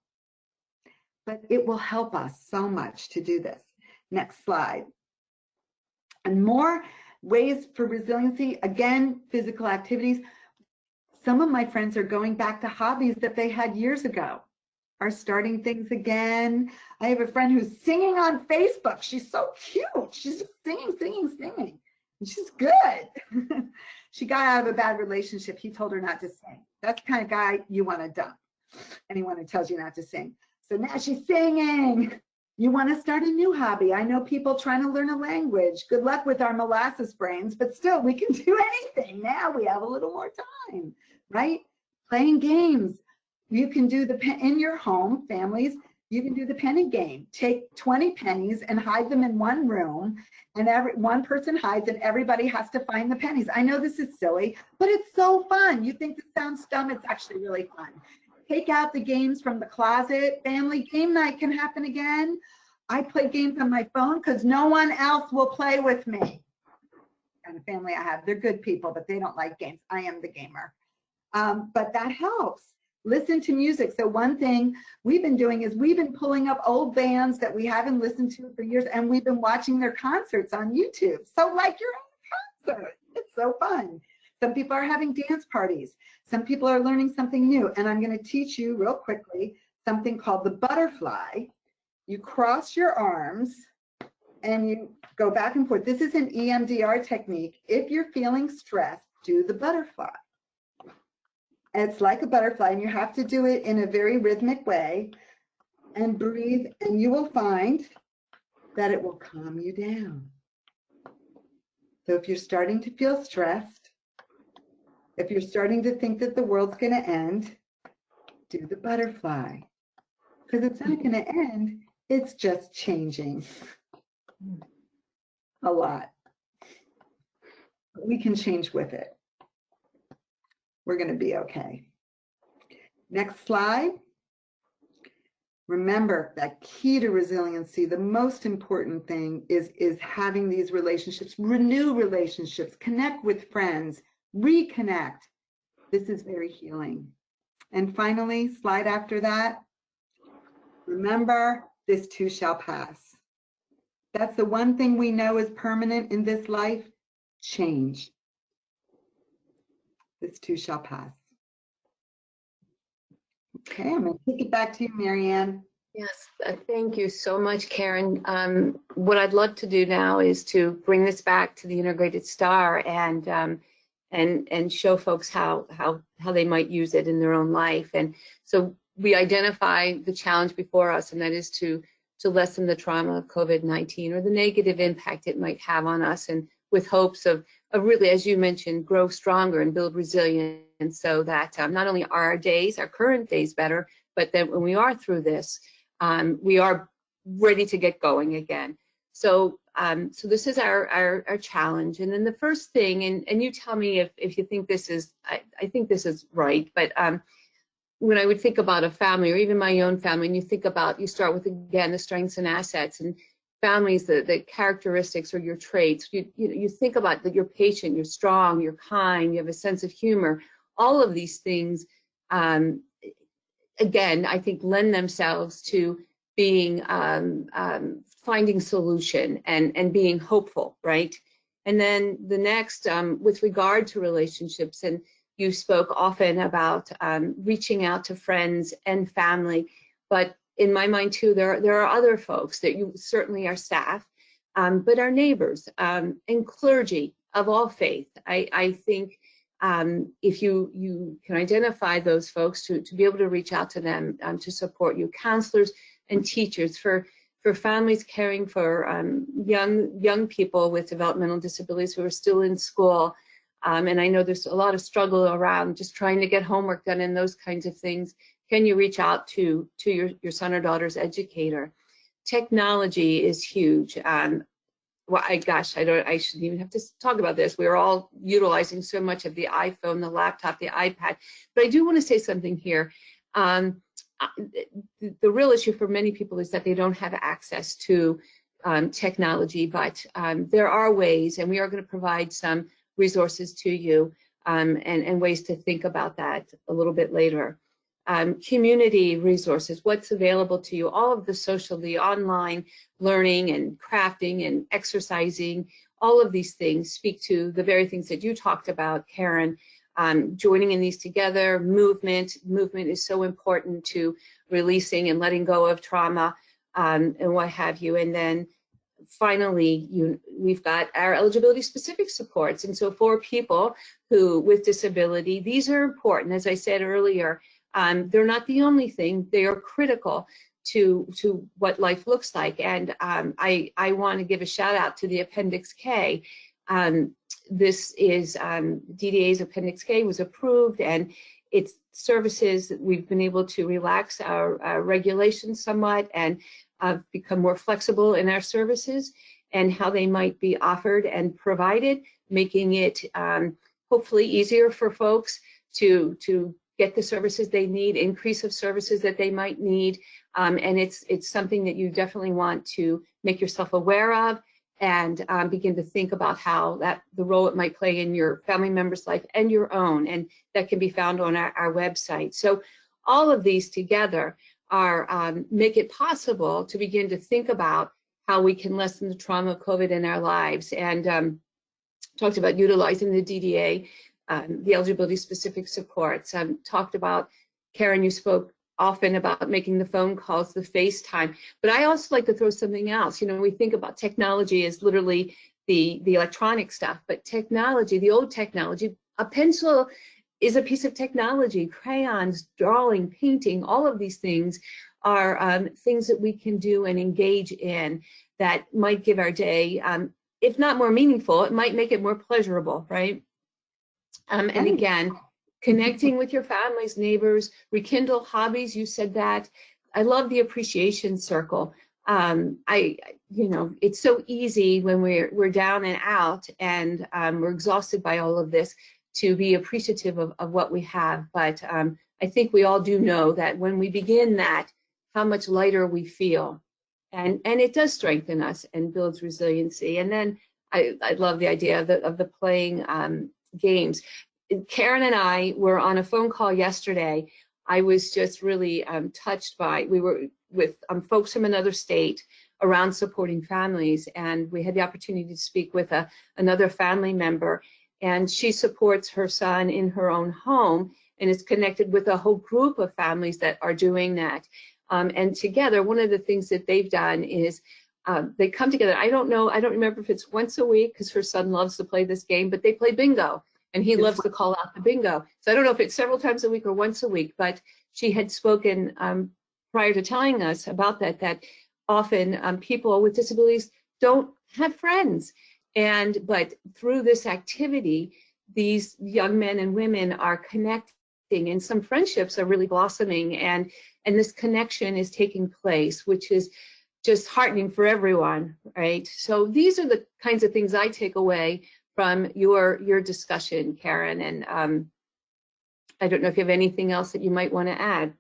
Speaker 4: But it will help us so much to do this. Next slide. And more ways for resiliency, again, physical activities. Some of my friends are going back to hobbies that they had years ago, are starting things again. I have a friend who's singing on Facebook. She's so cute. She's just singing. And she's good. She got out of a bad relationship. He told her not to sing. That's the kind of guy you want to dump. Anyone who tells you not to sing. So now she's singing. You want to start a new hobby. I know people trying to learn a language. Good luck with our molasses brains, but still we can do anything. Now we have a little more time, right? Playing games. You can do in your home, families, you can do the penny game. Take 20 pennies and hide them in one room, and one person hides and everybody has to find the pennies. I know this is silly, but it's so fun. You think this sounds dumb, it's actually really fun. Take out the games from the closet. Family game night can happen again. I play games on my phone because no one else will play with me. And the family I have, they're good people, but they don't like games. I am the gamer. But that helps. Listen to music. So one thing we've been doing is we've been pulling up old bands that we haven't listened to for years, and we've been watching their concerts on YouTube. So like your own concert. It's so fun. Some people are having dance parties. Some people are learning something new. And I'm going to teach you real quickly something called the butterfly. You cross your arms and you go back and forth. This is an EMDR technique. If you're feeling stressed, do the butterfly. It's like a butterfly, and you have to do it in a very rhythmic way, and breathe, and you will find that it will calm you down. So if you're starting to feel stressed, if you're starting to think that the world's going to end, do the butterfly, because it's not going to end, it's just changing a lot. But we can change with it. We're going to be okay. Next slide. Remember that key to resiliency, the most important thing is having these relationships, renew relationships, connect with friends, reconnect. This is very healing. And finally, slide after that, remember, this too shall pass. That's the one thing we know is permanent in this life, change. This too shall pass. Okay, I'm going to take it back to you, Marianne.
Speaker 3: Yes, thank you so much, Karyn. What I'd love to do now is to bring this back to the integrated star and show folks how they might use it in their own life. And so we identify the challenge before us, and that is to lessen the trauma of COVID-19 or the negative impact it might have on us, and with hopes of really, as you mentioned, grow stronger and build resilience so that not only are our days, our current days better, but that when we are through this, we are ready to get going again. So so this is our challenge. And then the first thing, and you tell me if you think this is, I think this is right, but when I would think about a family or even my own family, and you think about, you start with, again, the strengths and assets, and families, the characteristics or your traits, you think about that you're patient, you're strong, you're kind, you have a sense of humor. All of these things, again, I think lend themselves to being, finding solution and being hopeful, right? And then the next, with regard to relationships, and you spoke often about reaching out to friends and family, but in my mind too, there are other folks that you certainly are staff, but our neighbors and clergy of all faith. I think if you can identify those folks to be able to reach out to them to support you, counselors and teachers for families caring for young people with developmental disabilities who are still in school. And I know there's a lot of struggle around just trying to get homework done and those kinds of things. Can you reach out to your son or daughter's educator? Technology is huge. Well, I shouldn't even have to talk about this. We're all utilizing so much of the iPhone, the laptop, the iPad. But I do want to say something here. The real issue for many people is that they don't have access to technology, but there are ways, and we are going to provide some resources to you and ways to think about that a little bit later. Community resources, what's available to you, all of the social, the online learning and crafting and exercising, all of these things speak to the very things that you talked about, Karyn. Joining in these together, movement is so important to releasing and letting go of trauma and what have you. And then finally, we've got our eligibility specific supports. And so for people who with disability, these are important. As I said earlier, they're not the only thing. They are critical to what life looks like. And I want to give a shout out to the Appendix K. This is DDA's Appendix K was approved, and it's services that we've been able to relax our regulations somewhat and become more flexible in our services and how they might be offered and provided, making it hopefully easier for folks to get the services they need, increase of services that they might need. And it's something that you definitely want to make yourself aware of and begin to think about how the role it might play in your family member's life and your own, and that can be found on our website. So all of these together are make it possible to begin to think about how we can lessen the trauma of COVID in our lives, and talked about utilizing the DDA, the eligibility specific supports. Talked about, Karyn, you spoke often about making the phone calls, the FaceTime, but I also like to throw something else. You know, we think about technology as literally the electronic stuff, but technology, the old technology, a pencil is a piece of technology, crayons, drawing, painting, all of these things are things that we can do and engage in that might give our day, if not more meaningful, it might make it more pleasurable, right? And again, connecting with your families, neighbors, rekindle hobbies. You said that. I love the appreciation circle. You know, it's so easy when we're down and out and we're exhausted by all of this to be appreciative of what we have. But I think we all do know that when we begin that, how much lighter we feel. And it does strengthen us and builds resiliency. And then I love the idea of the playing games. Karyn and I were on a phone call yesterday. I was just really touched by, we were with folks from another state around supporting families, and we had the opportunity to speak with another family member, and she supports her son in her own home and is connected with a whole group of families that are doing that. And together, one of the things that they've done is they come together. I don't remember if it's once a week because her son loves to play this game, but they play bingo. And he loves to call out the bingo. So I don't know if it's several times a week or once a week, but she had spoken prior to telling us about that often people with disabilities don't have friends. But through this activity, these young men and women are connecting, and some friendships are really blossoming, and this connection is taking place, which is just heartening for everyone, right? So these are the kinds of things I take away from your discussion, Karyn, and I don't know if you have anything else that you might want to add.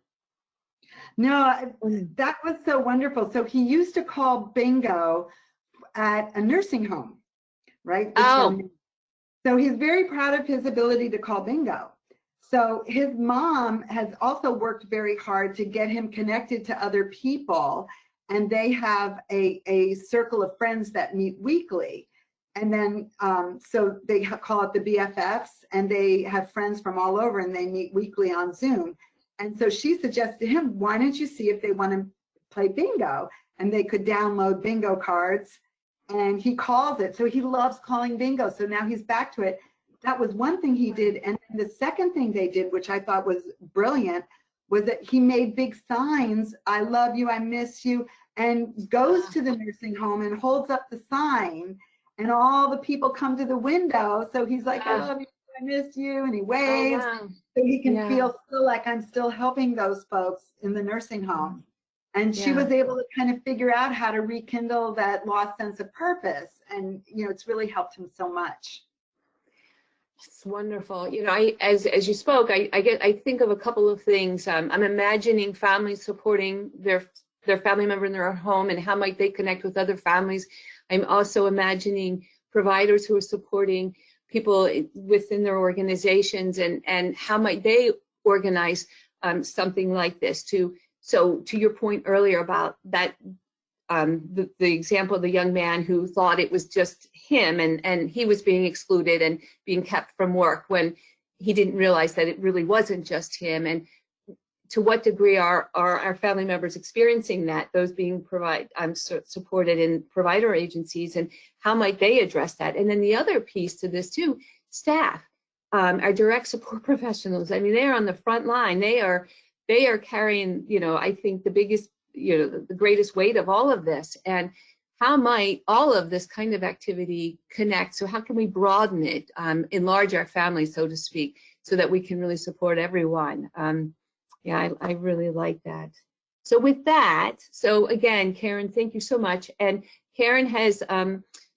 Speaker 4: No, that was so wonderful. So he used to call bingo at a nursing home, right? So he's very proud of his ability to call bingo. So his mom has also worked very hard to get him connected to other people, and they have a circle of friends that meet weekly. And then, so they call it the BFFs, and they have friends from all over, and they meet weekly on Zoom. And so she suggested to him, why don't you see if they want to play bingo? And they could download bingo cards, and he calls it. So he loves calling bingo. So now he's back to it. That was one thing he did. And the second thing they did, which I thought was brilliant, was that he made big signs, I love you, I miss you, and goes to the nursing home and holds up the sign. And all the people come to the window. So he's like, I love you, I miss you. And he waves. So he can feel still like I'm still helping those folks in the nursing home. And she was able to kind of figure out how to rekindle that lost sense of purpose. And, you know, it's really helped him so much.
Speaker 3: It's wonderful. You know, as you spoke, I think of a couple of things. I'm imagining families supporting their family member in their home, and how might they connect with other families. I'm also imagining providers who are supporting people within their organizations, and how might they organize something like this. So to your point earlier about that, the example of the young man who thought it was just him, and he was being excluded and being kept from work when he didn't realize that it really wasn't just him. And to what degree are our family members experiencing that, those being supported in provider agencies, and how might they address that? And then the other piece to this too, staff, our direct support professionals. I mean, they are on the front line. They are carrying, you know, I think the biggest the greatest weight of all of this, and how might all of this kind of activity connect? So how can we broaden it, enlarge our family, so to speak, so that we can really support everyone? Yeah, I really like that. So with that, so again, Karyn, thank you so much. And Karyn has,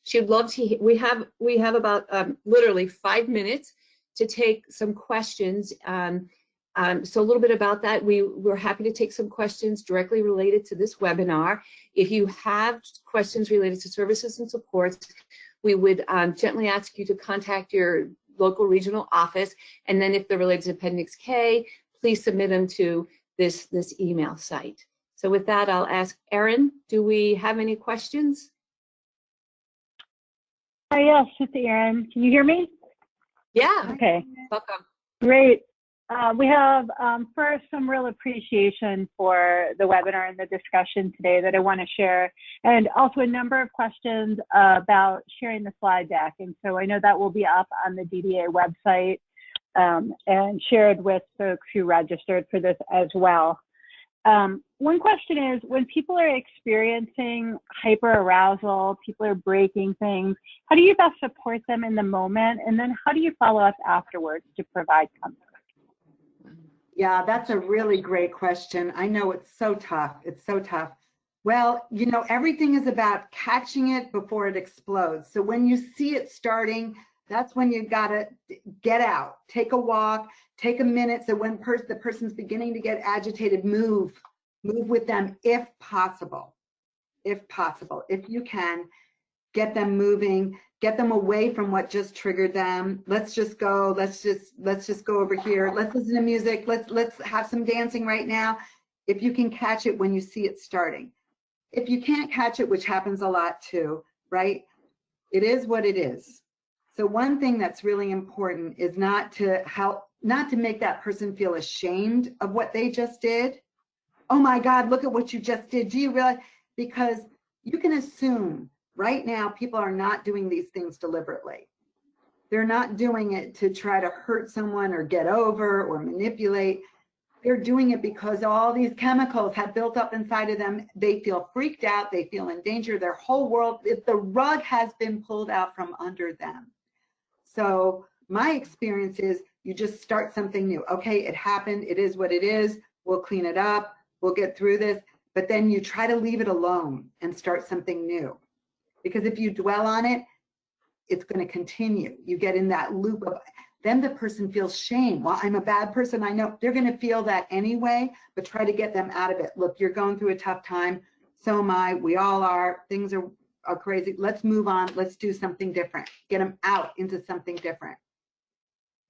Speaker 3: she'd love to, we have about literally 5 minutes to take some questions. So a little bit about that. We're happy to take some questions directly related to this webinar. If you have questions related to services and supports, we would gently ask you to contact your local regional office. And then if they're related to Appendix K, please submit them to this email site. So with that, I'll ask Erin, do we have any questions?
Speaker 5: Yes, it's Erin. Can you hear me?
Speaker 3: Yeah.
Speaker 5: Okay.
Speaker 3: Welcome.
Speaker 5: Great. We have first some real appreciation for the webinar and the discussion today that I want to share, and also a number of questions about sharing the slide deck. And so I know that will be up on the DDA website and shared with folks who registered for this as well. One question is, when people are experiencing hyperarousal, people are breaking things, how do you best support them in the moment? And then how do you follow up afterwards to provide comfort?
Speaker 4: Yeah, that's a really great question. I know it's so tough. It's so tough. Well, you know, everything is about catching it before it explodes. So when you see it starting, that's when you gotta get out, take a walk, take a minute. So when the person's beginning to get agitated, move with them if possible. If you can, get them moving, get them away from what just triggered them. Let's just go over here. Let's listen to music. Let's have some dancing right now. If you can catch it when you see it starting. If you can't catch it, which happens a lot too, right? It is what it is. So one thing that's really important is not to make that person feel ashamed of what they just did. Oh my God, look at what you just did. Do you realize? Because you can assume right now people are not doing these things deliberately. They're not doing it to try to hurt someone or get over or manipulate. They're doing it because all these chemicals have built up inside of them. They feel freaked out. They feel in danger. Their whole world, the rug has been pulled out from under them. So my experience is you just start something new. Okay, it happened. It is what it is. We'll clean it up. We'll get through this. But then you try to leave it alone and start something new. Because if you dwell on it, it's going to continue. You get in that loop of, then the person feels shame. Well, I'm a bad person. I know they're going to feel that anyway, but try to get them out of it. Look, you're going through a tough time. So am I. We all are. Things are crazy. Let's move on. Let's do something different. Get them out into something different.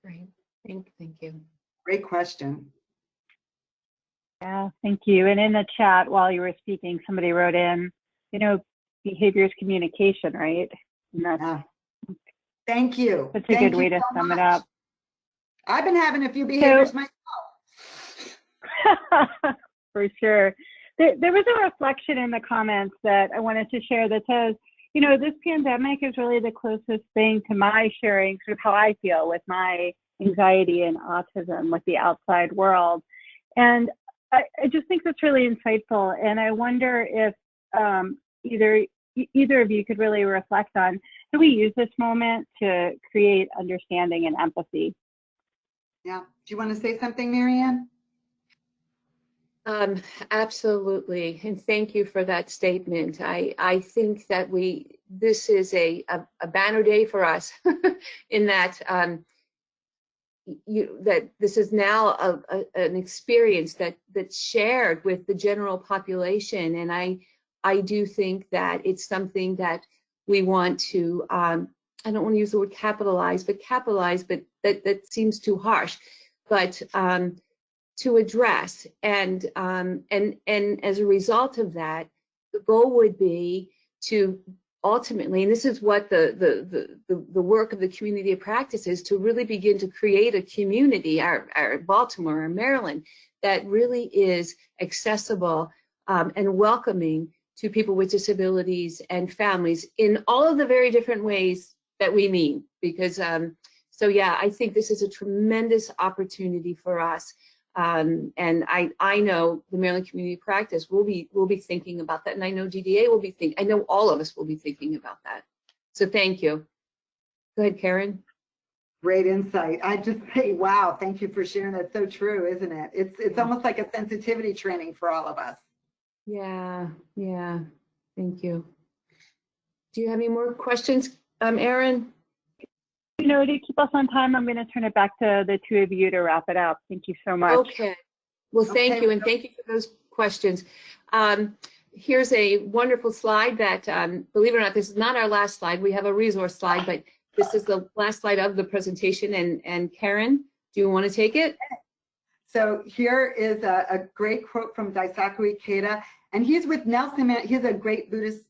Speaker 3: Great. Thank you.
Speaker 4: Great question.
Speaker 5: Yeah, thank you. And in the chat while you were speaking, somebody wrote in, you know, behavior is communication, right? And that's,
Speaker 4: yeah. Thank you.
Speaker 5: That's a good way to sum it up.
Speaker 4: I've been having a few behaviors myself.
Speaker 5: For sure. There was a reflection in the comments that I wanted to share that says, you know, this pandemic is really the closest thing to my sharing sort of how I feel with my anxiety and autism with the outside world. And I just think that's really insightful. And I wonder if either of you could really reflect on, do we use this moment to create understanding and empathy?
Speaker 4: Yeah. Do you want to say something, Marianne?
Speaker 3: Absolutely, and thank you for that statement. I think that this is a banner day for us in that that this is now an experience that's shared with the general population, and I do think that it's something that we want to I don't want to use the word capitalize, but that seems too harsh, but to address, and as a result of that, the goal would be to ultimately, and this is what the work of the community of practice is, to really begin to create a community, our Baltimore, our Maryland, that really is accessible and welcoming to people with disabilities and families in all of the very different ways that we mean. Because so yeah, I think this is a tremendous opportunity for us. And I know the Maryland Community Practice will be thinking about that, and I know DDA will be thinking. I know all of us will be thinking about that. So thank you. Go ahead, Karyn.
Speaker 4: Great insight. I just say, wow, thank you for sharing. That's so true, isn't it? It's almost like a sensitivity training for all of us.
Speaker 3: Yeah, thank you. Do you have any more questions, Erin?
Speaker 5: You know, to keep us on time, I'm going to turn it back to the two of you to wrap it up. Thank you so much.
Speaker 3: Okay. Well, thank you, and thank you for those questions. Here's a wonderful slide that, believe it or not, this is not our last slide. We have a resource slide, but this is the last slide of the presentation. And Karyn, do you want to take it?
Speaker 4: So here is a great quote from Daisaku Ikeda, and he's with Nelson Mandela. He's a great Buddhist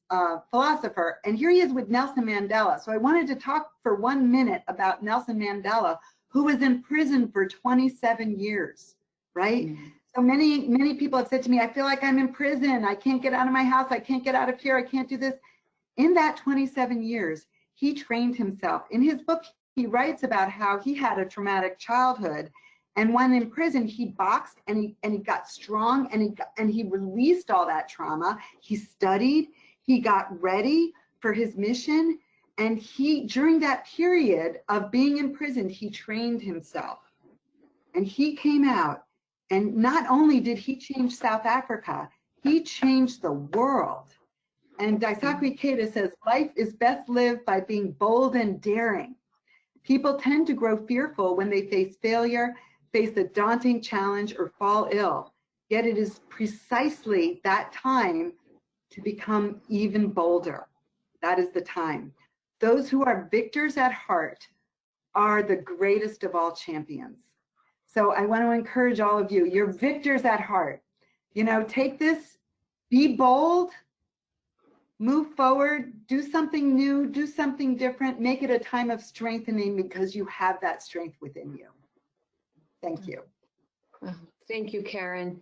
Speaker 4: philosopher, and here he is with Nelson Mandela. So I wanted to talk for 1 minute about Nelson Mandela, who was in prison for 27 years, right? Mm-hmm. So many people have said to me, I feel like I'm in prison. I can't get out of my house. I can't get out of here. I can't do this. In that 27 years, he trained himself. In his book, he writes about how he had a traumatic childhood. And when in prison, he boxed and he got strong and he released all that trauma. He studied, he got ready for his mission. And during that period of being in prison, he trained himself. And he came out, and not only did he change South Africa, he changed the world. And Daisaku Ikeda says, life is best lived by being bold and daring. People tend to grow fearful when they face failure, face a daunting challenge, or fall ill. Yet it is precisely that time to become even bolder. That is the time. Those who are victors at heart are the greatest of all champions. So I want to encourage all of you, you're victors at heart. You know, take this, be bold, move forward, do something new, do something different, make it a time of strengthening because you have that strength within you. Thank you.
Speaker 3: Thank you, Karyn.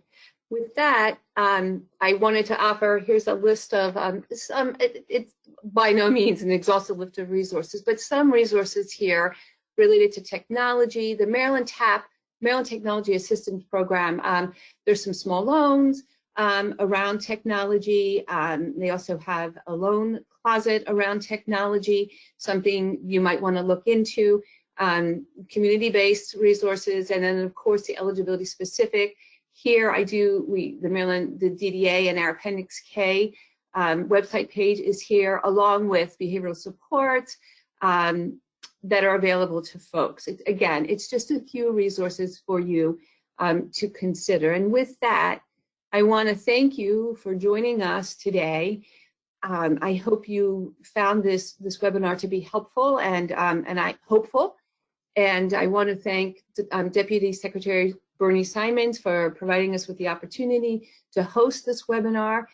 Speaker 3: With that, I wanted to offer, here's a list of, it's by no means an exhaustive list of resources, but some resources here related to technology, the Maryland Technology Assistance Program. There's some small loans around technology. They also have a loan closet around technology, something you might want to look into. Community-based resources, and then of course the eligibility specific. Here the DDA and our Appendix K website page is here, along with behavioral supports that are available to folks. Again, it's just a few resources for you to consider. And with that, I want to thank you for joining us today. I hope you found this webinar to be helpful and hopeful. And I want to thank Deputy Secretary Bernie Simons for providing us with the opportunity to host this webinar.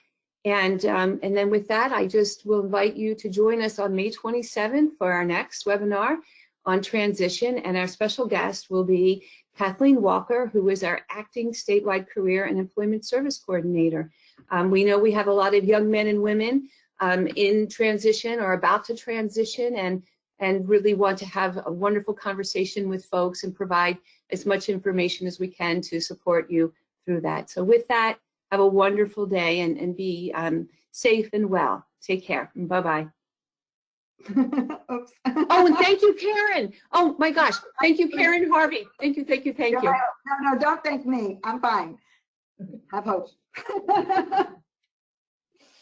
Speaker 3: And then with that, I just will invite you to join us on May 27th for our next webinar on transition. And our special guest will be Kathleen Walker, who is our Acting Statewide Career and Employment Service Coordinator. We know we have a lot of young men and women in transition or about to transition, and really want to have a wonderful conversation with folks and provide as much information as we can to support you through that. So with that, have a wonderful day and be safe and well. Take care. Bye-bye.
Speaker 4: Oops.
Speaker 3: Oh, and thank you, Karyn. Oh my gosh. Thank you, Karyn Harvey. Thank you.
Speaker 4: No, don't thank me. I'm fine. Have hope.